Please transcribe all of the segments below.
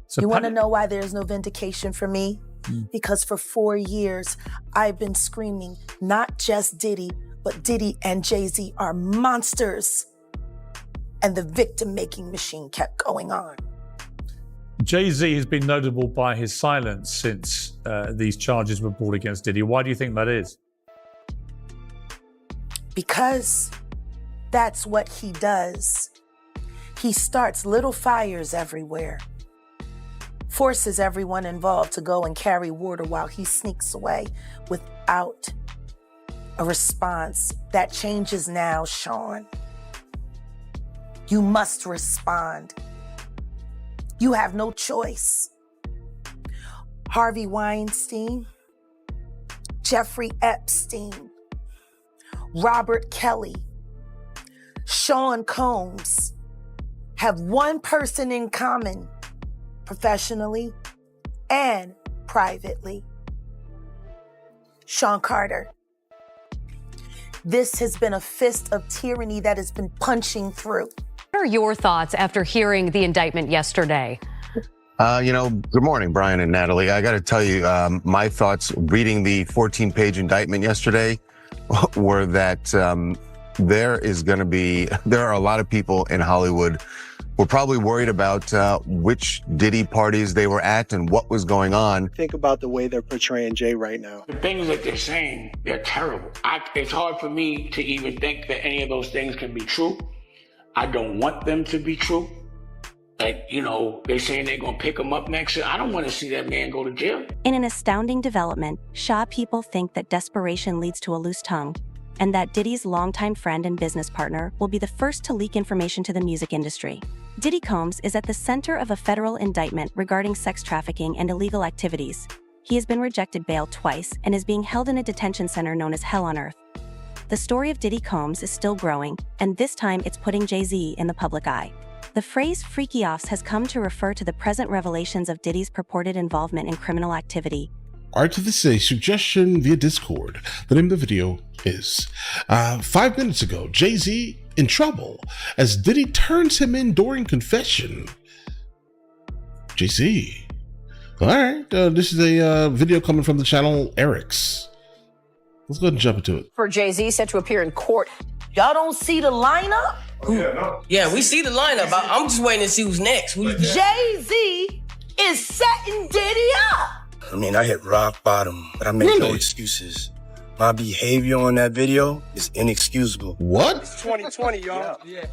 So you want to know why there's no vindication for me? Because for 4 years, I've been screaming, not just Diddy, but Diddy and Jay-Z are monsters. And the victim-making machine kept going on. Jay-Z has been notable by his silence since these charges were brought against Diddy. Why do you think that is? Because that's what he does. He starts little fires everywhere, forces everyone involved to go and carry water while he sneaks away without a response. That changes now, Sean. You must respond. You have no choice. Harvey Weinstein, Jeffrey Epstein, Robert Kelly, Sean Combs have one person in common, professionally and privately. Sean Carter. This has been a fist of tyranny that has been punching through. What are your thoughts after hearing the indictment yesterday? Good morning, Brian and Natalie. I got to tell you, my thoughts reading the 14-page indictment yesterday were that there are a lot of people in Hollywood who are probably worried about which Diddy parties they were at and what was going on. Think about the way they're portraying Jay right now. The things that they're saying, they're terrible. It's hard for me to even think that any of those things can be true. I don't want them to be true. Like, they're saying they're going to pick him up next year. I don't want to see that man go to jail. In an astounding development, Shaw people think that desperation leads to a loose tongue, and that Diddy's longtime friend and business partner will be the first to leak information to the music industry. Diddy Combs is at the center of a federal indictment regarding sex trafficking and illegal activities. He has been rejected bail twice and is being held in a detention center known as Hell on Earth. The story of Diddy Combs is still growing, and this time it's putting Jay-Z in the public eye. The phrase freaky offs has come to refer to the present revelations of Diddy's purported involvement in criminal activity. All right, so this is a suggestion via Discord. The name of the video is 5 minutes ago, Jay-Z in trouble as Diddy turns him in during confession. Jay-Z. All right, this is a video coming from the channel Eric's. Let's go ahead and jump into it. For Jay-Z set to appear in court. Y'all don't see the lineup? Yeah, we see the lineup. I'm just waiting to see who's next. Jay-Z is setting Diddy up. I mean, I hit rock bottom, but I make no excuses. My behavior on that video is inexcusable. What? It's 2020, y'all. Yeah.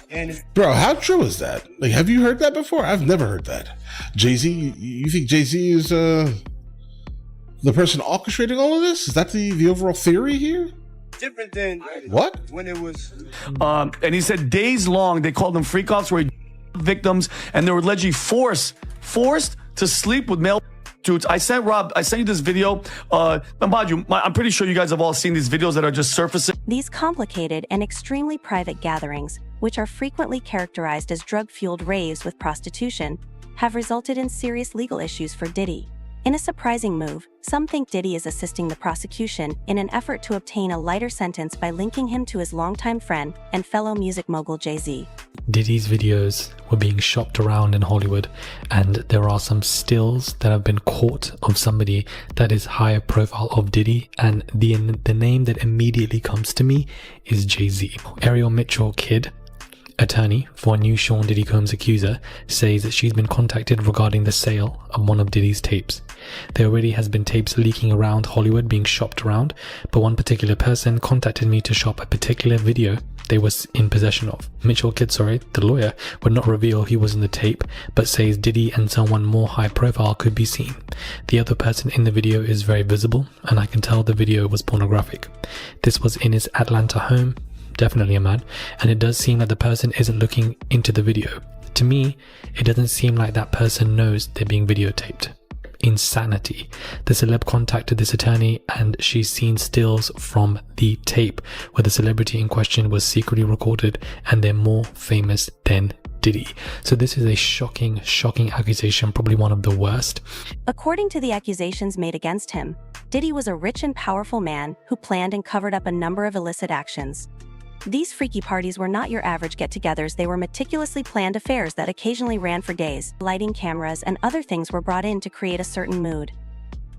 And bro, how true is that? Like, have you heard that before? I've never heard that. Jay-Z, you think Jay-Z is the person orchestrating all of this? Is that the overall theory here? different than what? When it was. And he said days long, they called them freak offs where he victims and they were allegedly forced to sleep with male dudes. I sent you this video. Mind you, I'm pretty sure you guys have all seen these videos that are just surfacing. These complicated and extremely private gatherings, which are frequently characterized as drug-fueled raves with prostitution, have resulted in serious legal issues for Diddy. In a surprising move, some think Diddy is assisting the prosecution in an effort to obtain a lighter sentence by linking him to his longtime friend and fellow music mogul Jay-Z. Diddy's videos were being shopped around in Hollywood, and there are some stills that have been caught of somebody that is higher profile of Diddy, and the name that immediately comes to me is Jay-Z. Ariel Mitchell Kidd, attorney for a new Sean Diddy Combs accuser, says that she's been contacted regarding the sale of one of Diddy's tapes. There already has been tapes leaking around Hollywood being shopped around, but one particular person contacted me to shop a particular video they was in possession of. Mitchell Kidd, the lawyer, would not reveal who was in the tape, but says Diddy and someone more high profile could be seen. The other person in the video is very visible, and I can tell the video was pornographic. This was in his Atlanta home. Definitely a man, and it does seem like the person isn't looking into the video. To me, it doesn't seem like that person knows they're being videotaped. Insanity. The celeb contacted this attorney and she's seen stills from the tape where the celebrity in question was secretly recorded, and they're more famous than Diddy. So this is a shocking accusation, probably one of the worst. According to the accusations made against him, Diddy was a rich and powerful man who planned and covered up a number of illicit actions. These freaky parties were not your average get-togethers. They were meticulously planned affairs that occasionally ran for days. Lighting, cameras, and other things were brought in to create a certain mood.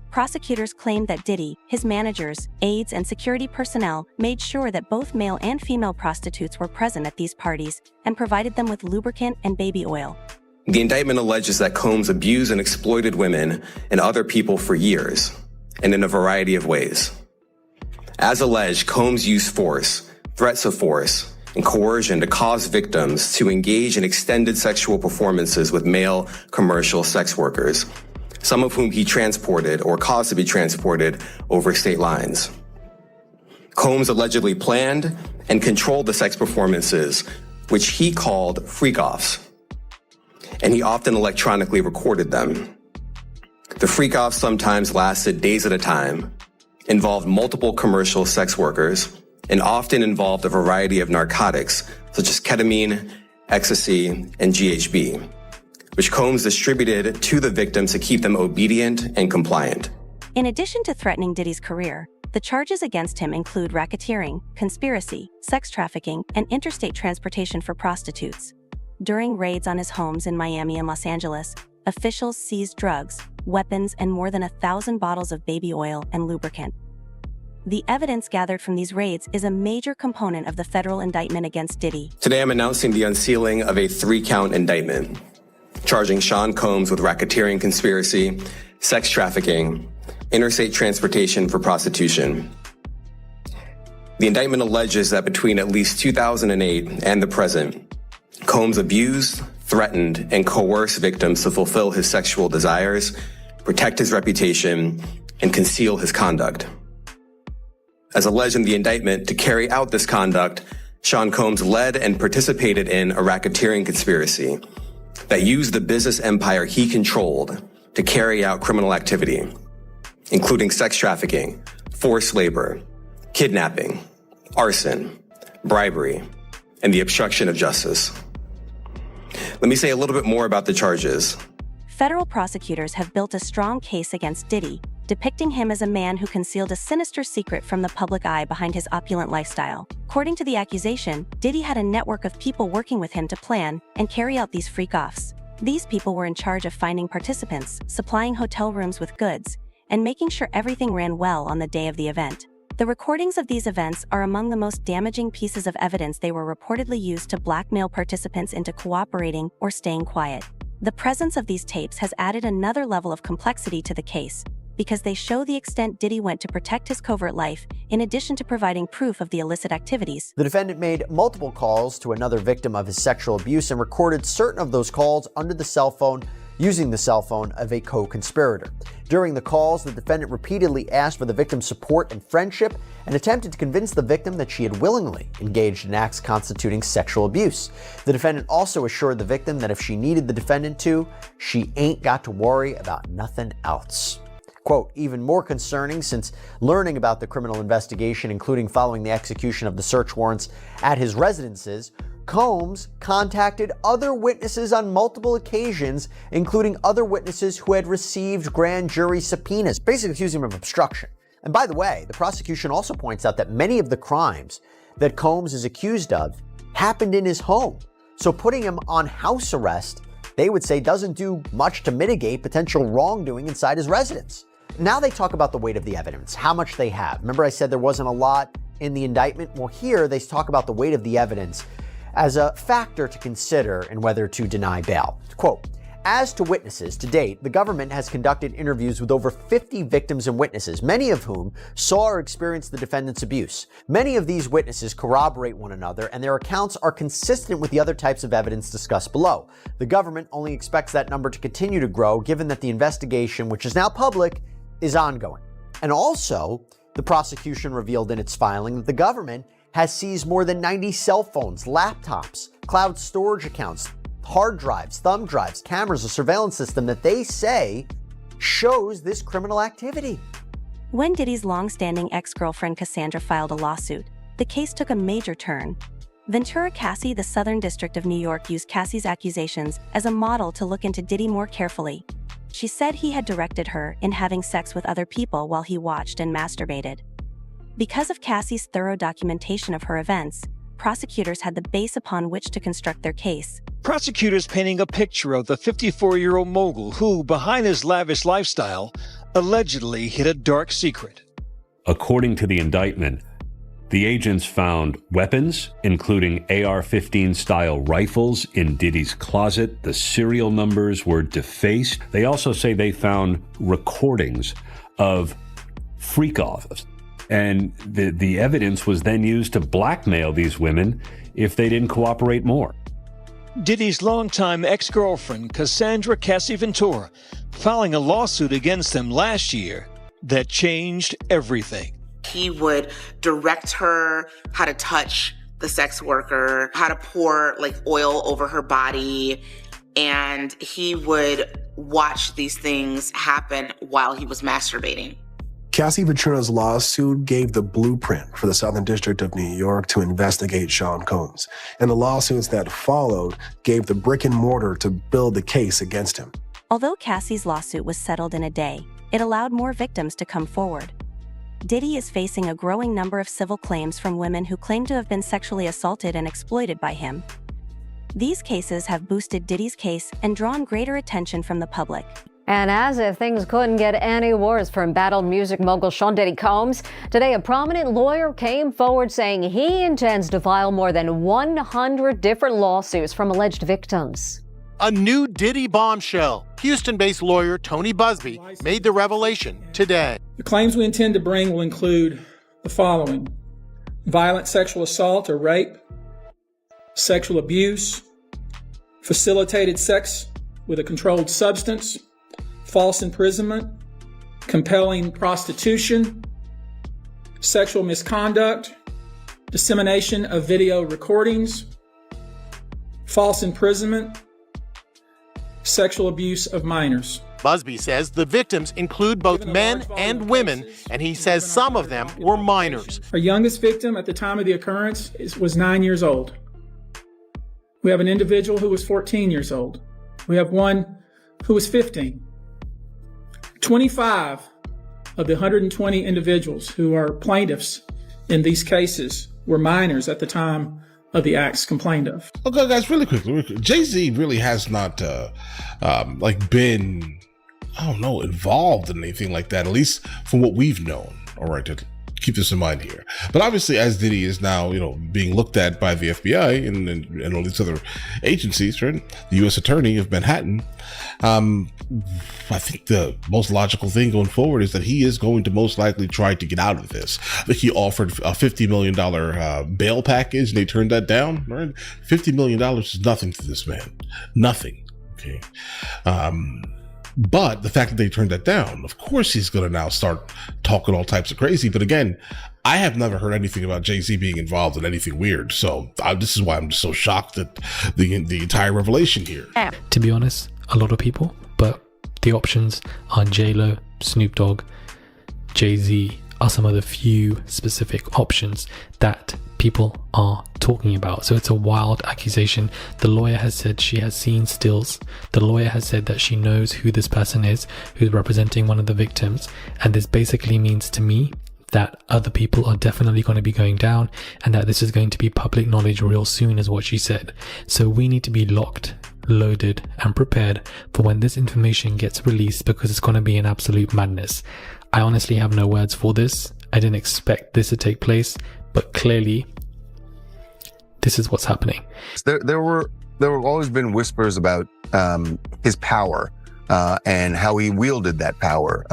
Prosecutors claimed that Diddy, his managers, aides, and security personnel made sure that both male and female prostitutes were present at these parties and provided them with lubricant and baby oil. The indictment alleges that Combs abused and exploited women and other people for years, and in a variety of ways. As alleged, Combs used force, threats of force, and coercion to cause victims to engage in extended sexual performances with male commercial sex workers, some of whom he transported or caused to be transported over state lines. Combs allegedly planned and controlled the sex performances, which he called freak-offs, and he often electronically recorded them. The freak-offs sometimes lasted days at a time, involved multiple commercial sex workers, and often involved a variety of narcotics, such as ketamine, ecstasy, and GHB, which Combs distributed to the victims to keep them obedient and compliant. In addition to threatening Diddy's career, the charges against him include racketeering, conspiracy, sex trafficking, and interstate transportation for prostitutes. During raids on his homes in Miami and Los Angeles, officials seized drugs, weapons, and more than 1,000 bottles of baby oil and lubricant. The evidence gathered from these raids is a major component of the federal indictment against Diddy. Today I'm announcing the unsealing of a 3-count indictment, charging Sean Combs with racketeering conspiracy, sex trafficking, interstate transportation for prostitution. The indictment alleges that between at least 2008 and the present, Combs abused, threatened, and coerced victims to fulfill his sexual desires, protect his reputation, and conceal his conduct. As alleged in the indictment, to carry out this conduct, Sean Combs led and participated in a racketeering conspiracy that used the business empire he controlled to carry out criminal activity, including sex trafficking, forced labor, kidnapping, arson, bribery, and the obstruction of justice. Let me say a little bit more about the charges. Federal prosecutors have built a strong case against Diddy, depicting him as a man who concealed a sinister secret from the public eye behind his opulent lifestyle. According to the accusation, Diddy had a network of people working with him to plan and carry out these freak-offs. These people were in charge of finding participants, supplying hotel rooms with goods, and making sure everything ran well on the day of the event. The recordings of these events are among the most damaging pieces of evidence. They were reportedly used to blackmail participants into cooperating or staying quiet. The presence of these tapes has added another level of complexity to the case, because they show the extent Diddy went to protect his covert life, in addition to providing proof of the illicit activities. The defendant made multiple calls to another victim of his sexual abuse and recorded certain of those calls under the cell phone, using the cell phone of a co-conspirator. During the calls, the defendant repeatedly asked for the victim's support and friendship and attempted to convince the victim that she had willingly engaged in acts constituting sexual abuse. The defendant also assured the victim that if she needed the defendant to, she ain't got to worry about nothing else. Quote, even more concerning since learning about the criminal investigation, including following the execution of the search warrants at his residences, Combs contacted other witnesses on multiple occasions, including other witnesses who had received grand jury subpoenas, basically accusing him of obstruction. And by the way, the prosecution also points out that many of the crimes that Combs is accused of happened in his home. So putting him on house arrest, they would say, doesn't do much to mitigate potential wrongdoing inside his residence. Now they talk about the weight of the evidence, how much they have. Remember I said there wasn't a lot in the indictment? Well, here they talk about the weight of the evidence as a factor to consider in whether to deny bail. Quote, as to witnesses, to date, the government has conducted interviews with over 50 victims and witnesses, many of whom saw or experienced the defendant's abuse. Many of these witnesses corroborate one another, and their accounts are consistent with the other types of evidence discussed below. The government only expects that number to continue to grow, given that the investigation, which is now public, is ongoing. And also, the prosecution revealed in its filing that the government has seized more than 90 cell phones, laptops, cloud storage accounts, hard drives, thumb drives, cameras, a surveillance system that they say shows this criminal activity. When Diddy's long-standing ex-girlfriend Cassandra filed a lawsuit, the case took a major turn. Ventura Cassie, the Southern District of New York, used Cassie's accusations as a model to look into Diddy more carefully. She said he had directed her in having sex with other people while he watched and masturbated. Because of Cassie's thorough documentation of her events, prosecutors had the base upon which to construct their case. Prosecutors painting a picture of the 54-year-old mogul who, behind his lavish lifestyle, allegedly hid a dark secret. According to the indictment, the agents found weapons, including AR-15 style rifles, in Diddy's closet. The serial numbers were defaced. They also say they found recordings of freak-offs. And the evidence was then used to blackmail these women if they didn't cooperate more. Diddy's longtime ex-girlfriend, Cassandra Cassie Ventura, filing a lawsuit against him last year that changed everything. He would direct her how to touch the sex worker, how to pour oil over her body, and he would watch these things happen while he was masturbating. Cassie Ventura's lawsuit gave the blueprint for the Southern District of New York to investigate Sean Combs, and the lawsuits that followed gave the brick and mortar to build the case against him. Although Cassie's lawsuit was settled in a day, it allowed more victims to come forward. Diddy is facing a growing number of civil claims from women who claim to have been sexually assaulted and exploited by him. These cases have boosted Diddy's case and drawn greater attention from the public. And as if things couldn't get any worse for embattled music mogul Sean Diddy Combs, today a prominent lawyer came forward saying he intends to file more than 100 different lawsuits from alleged victims. A new Diddy bombshell. Houston-based lawyer Tony Busby made the revelation today. The claims we intend to bring will include the following: violent sexual assault or rape, sexual abuse, facilitated sex with a controlled substance, false imprisonment, compelling prostitution, sexual misconduct, dissemination of video recordings, false imprisonment, sexual abuse of minors. Busby says the victims include both men and women, and he says some of them were minors. Our youngest victim at the time of the occurrence was 9 years old. We have an individual who was 14 years old. We have one who was 15. 25 of the 120 individuals who are plaintiffs in these cases were minors at the time of the acts complained of. Okay, guys, really quickly. Jay-Z really has not, been, involved in anything like that, at least from what we've known. All right, to keep this in mind here. But obviously, as Diddy is now, being looked at by the FBI and all these other agencies, right? The U.S. Attorney of Manhattan, I think the most logical thing going forward is that he is going to most likely try to get out of this. I think he offered a $50 million bail package, and they turned that down. Right? $50 million is nothing to this man. Nothing. Okay. But the fact that they turned that down, of course he's going to now start talking all types of crazy. But again, I have never heard anything about Jay-Z being involved in anything weird. So this is why I'm just so shocked at the entire revelation here. To be honest, a lot of people, but the options are J-Lo, Snoop Dogg, Jay-Z are some of the few specific options that people are talking about. So it's a wild accusation. The lawyer has said she has seen stills. The lawyer has said that she knows who this person is who's representing one of the victims. And this basically means to me that other people are definitely going to be going down and that this is going to be public knowledge real soon, is what she said. So we need to be locked, loaded and prepared for when this information gets released, because it's going to be an absolute madness. I honestly have no words for this. I didn't expect this to take place, but clearly this is what's happening. There were always been whispers about his power and how he wielded that power.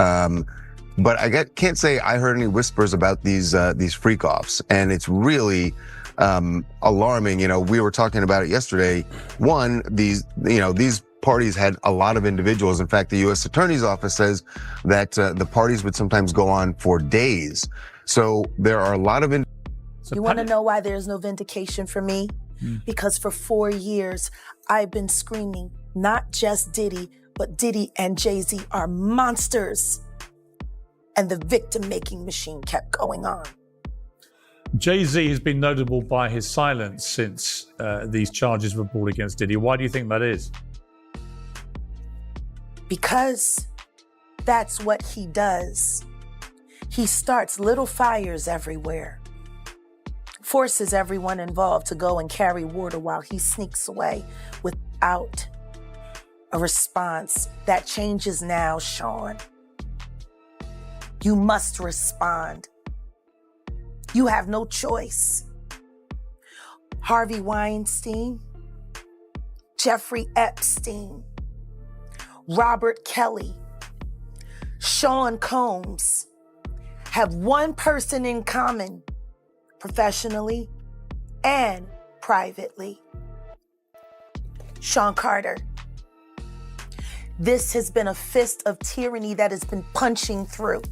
But I can't say I heard any whispers about these freak-offs, and it's really alarming. We were talking about it yesterday. One, these parties had a lot of individuals. In fact, the U.S. Attorney's Office says that the parties would sometimes go on for days. So there are a lot of You want to know why there's no vindication for me? Because for 4 years, I've been screaming, not just Diddy, but Diddy and Jay-Z are monsters. And the victim-making machine kept going on. Jay-Z has been notable by his silence since these charges were brought against Diddy. Why do you think that is? Because that's what he does. He starts little fires everywhere. forces everyone involved to go and carry water while he sneaks away without a response. That changes now, Sean. You must respond. You have no choice. Harvey Weinstein, Jeffrey Epstein, Robert Kelly, Sean Combs have one person in common, professionally and privately. Sean Carter. This has been a fist of tyranny that has been punching through.